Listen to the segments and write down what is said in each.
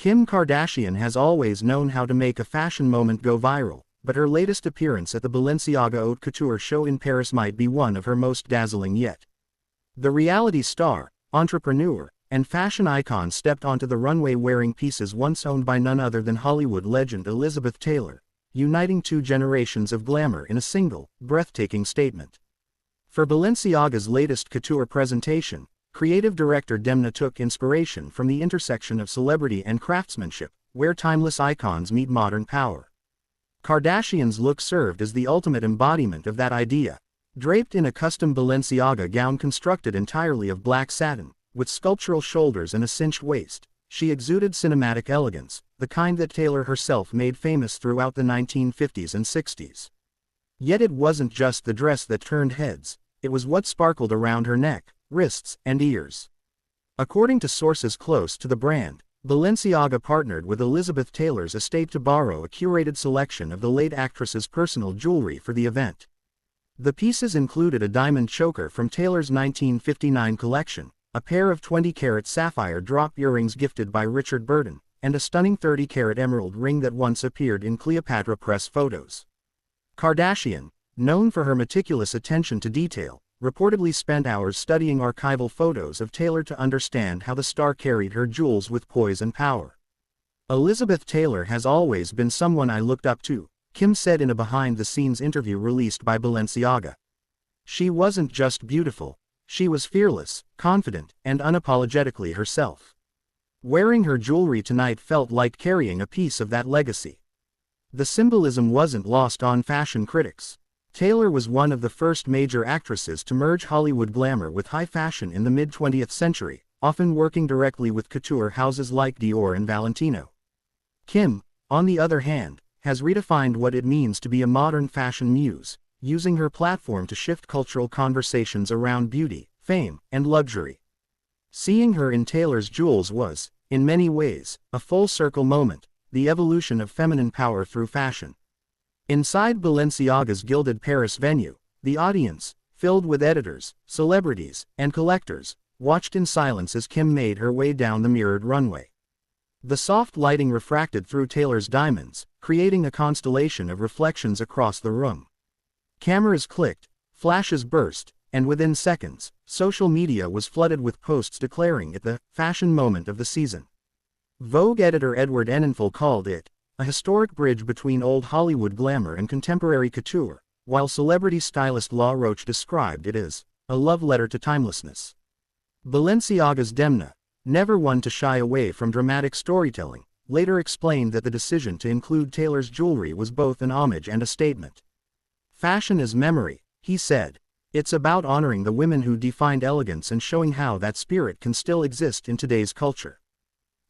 Kim Kardashian has always known how to make a fashion moment go viral, but her latest appearance at the Balenciaga Haute Couture show in Paris might be one of her most dazzling yet. The reality star, entrepreneur, and fashion icon stepped onto the runway wearing pieces once owned by none other than Hollywood legend Elizabeth Taylor, uniting two generations of glamour in a single, breathtaking statement. For Balenciaga's latest couture presentation, creative director Demna took inspiration from the intersection of celebrity and craftsmanship, where timeless icons meet modern power. Kardashian's look served as the ultimate embodiment of that idea. Draped in a custom Balenciaga gown constructed entirely of black satin, with sculptural shoulders and a cinched waist, she exuded cinematic elegance, the kind that Taylor herself made famous throughout the 1950s and 60s. Yet it wasn't just the dress that turned heads, it was what sparkled around her neck, wrists, and ears. According to sources close to the brand, Balenciaga partnered with Elizabeth Taylor's estate to borrow a curated selection of the late actress's personal jewelry for the event. The pieces included a diamond choker from Taylor's 1959 collection, a pair of 20-carat sapphire drop earrings gifted by Richard Burton, and a stunning 30-carat emerald ring that once appeared in Cleopatra press photos. Kardashian, known for her meticulous attention to detail, reportedly spent hours studying archival photos of Taylor to understand how the star carried her jewels with poise and power. "Elizabeth Taylor has always been someone I looked up to," Kim said in a behind-the-scenes interview released by Balenciaga. "She wasn't just beautiful, she was fearless, confident, and unapologetically herself. Wearing her jewelry tonight felt like carrying a piece of that legacy." The symbolism wasn't lost on fashion critics. Taylor was one of the first major actresses to merge Hollywood glamour with high fashion in the mid-20th century, often working directly with couture houses like Dior and Valentino. Kim, on the other hand, has redefined what it means to be a modern fashion muse, using her platform to shift cultural conversations around beauty, fame, and luxury. Seeing her in Taylor's jewels was, in many ways, a full-circle moment, the evolution of feminine power through fashion. Inside Balenciaga's gilded Paris venue, the audience, filled with editors, celebrities, and collectors, watched in silence as Kim made her way down the mirrored runway. The soft lighting refracted through Taylor's diamonds, creating a constellation of reflections across the room. Cameras clicked, flashes burst, and within seconds, social media was flooded with posts declaring it the fashion moment of the season. Vogue editor Edward Enninful called it a historic bridge between old Hollywood glamour and contemporary couture, while celebrity stylist Law Roach described it as a love letter to timelessness. Balenciaga's Demna, never one to shy away from dramatic storytelling, later explained that the decision to include Taylor's jewelry was both an homage and a statement. "Fashion is memory," he said. "It's about honoring the women who defined elegance and showing how that spirit can still exist in today's culture."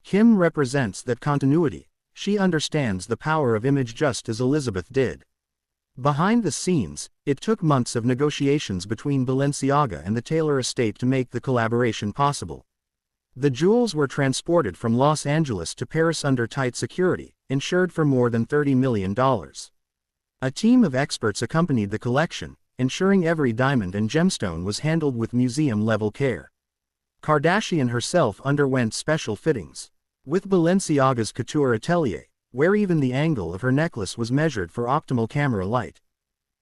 Kim represents that continuity. She understands the power of image just as Elizabeth did. Behind the scenes, it took months of negotiations between Balenciaga and the Taylor estate to make the collaboration possible. The jewels were transported from Los Angeles to Paris under tight security, insured for more than $30 million. A team of experts accompanied the collection, ensuring every diamond and gemstone was handled with museum-level care. Kardashian herself underwent special fittings with Balenciaga's couture atelier, where even the angle of her necklace was measured for optimal camera light.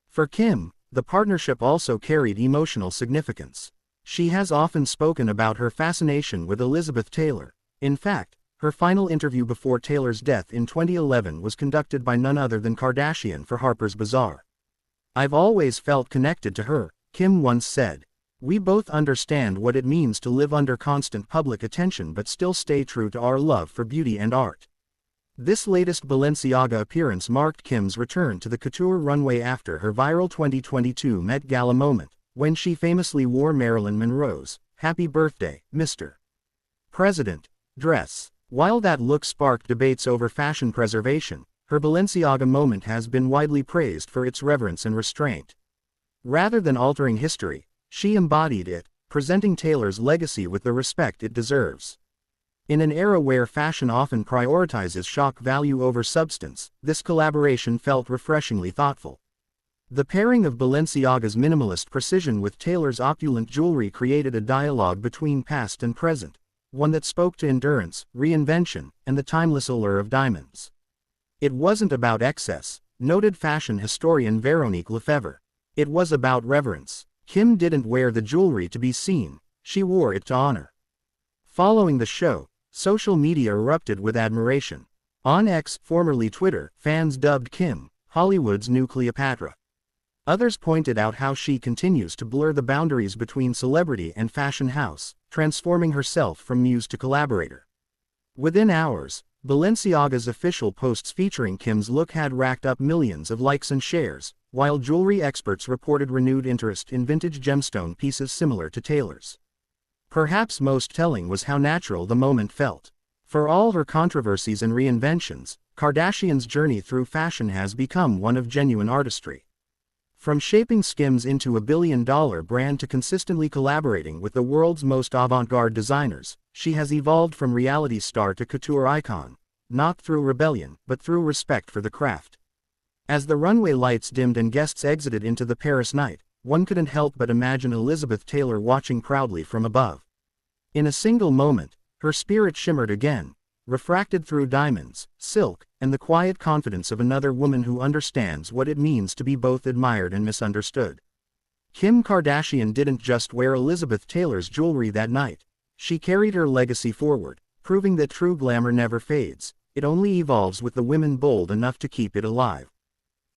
For Kim, the partnership also carried emotional significance. She has often spoken about her fascination with Elizabeth Taylor. In fact, her final interview before Taylor's death in 2011 was conducted by none other than Kardashian for Harper's Bazaar. "I've always felt connected to her," Kim once said. "We both understand what it means to live under constant public attention but still stay true to our love for beauty and art." This latest Balenciaga appearance marked Kim's return to the couture runway after her viral 2022 Met Gala moment, when she famously wore Marilyn Monroe's "Happy Birthday, Mr. President" dress. While that look sparked debates over fashion preservation, her Balenciaga moment has been widely praised for its reverence and restraint. Rather than altering history, she embodied it, presenting Taylor's legacy with the respect it deserves. In an era where fashion often prioritizes shock value over substance, this collaboration felt refreshingly thoughtful. The pairing of Balenciaga's minimalist precision with Taylor's opulent jewelry created a dialogue between past and present, one that spoke to endurance, reinvention, and the timeless allure of diamonds. It wasn't about excess, noted fashion historian Veronique Lefebvre. It was about reverence. Kim didn't wear the jewelry to be seen, she wore it to honor. Following the show, social media erupted with admiration. On X, formerly Twitter, fans dubbed Kim Hollywood's new Cleopatra. Others pointed out how she continues to blur the boundaries between celebrity and fashion house, transforming herself from muse to collaborator. Within hours, Balenciaga's official posts featuring Kim's look had racked up millions of likes and shares, while jewelry experts reported renewed interest in vintage gemstone pieces similar to Taylor's. Perhaps most telling was how natural the moment felt. For all her controversies and reinventions, Kardashian's journey through fashion has become one of genuine artistry. From shaping Skims into a billion-dollar brand to consistently collaborating with the world's most avant-garde designers, she has evolved from reality star to couture icon, not through rebellion, but through respect for the craft. As the runway lights dimmed and guests exited into the Paris night, one couldn't help but imagine Elizabeth Taylor watching proudly from above. In a single moment, her spirit shimmered again, refracted through diamonds, silk, and the quiet confidence of another woman who understands what it means to be both admired and misunderstood. Kim Kardashian didn't just wear Elizabeth Taylor's jewelry that night. She carried her legacy forward, proving that true glamour never fades, it only evolves with the women bold enough to keep it alive.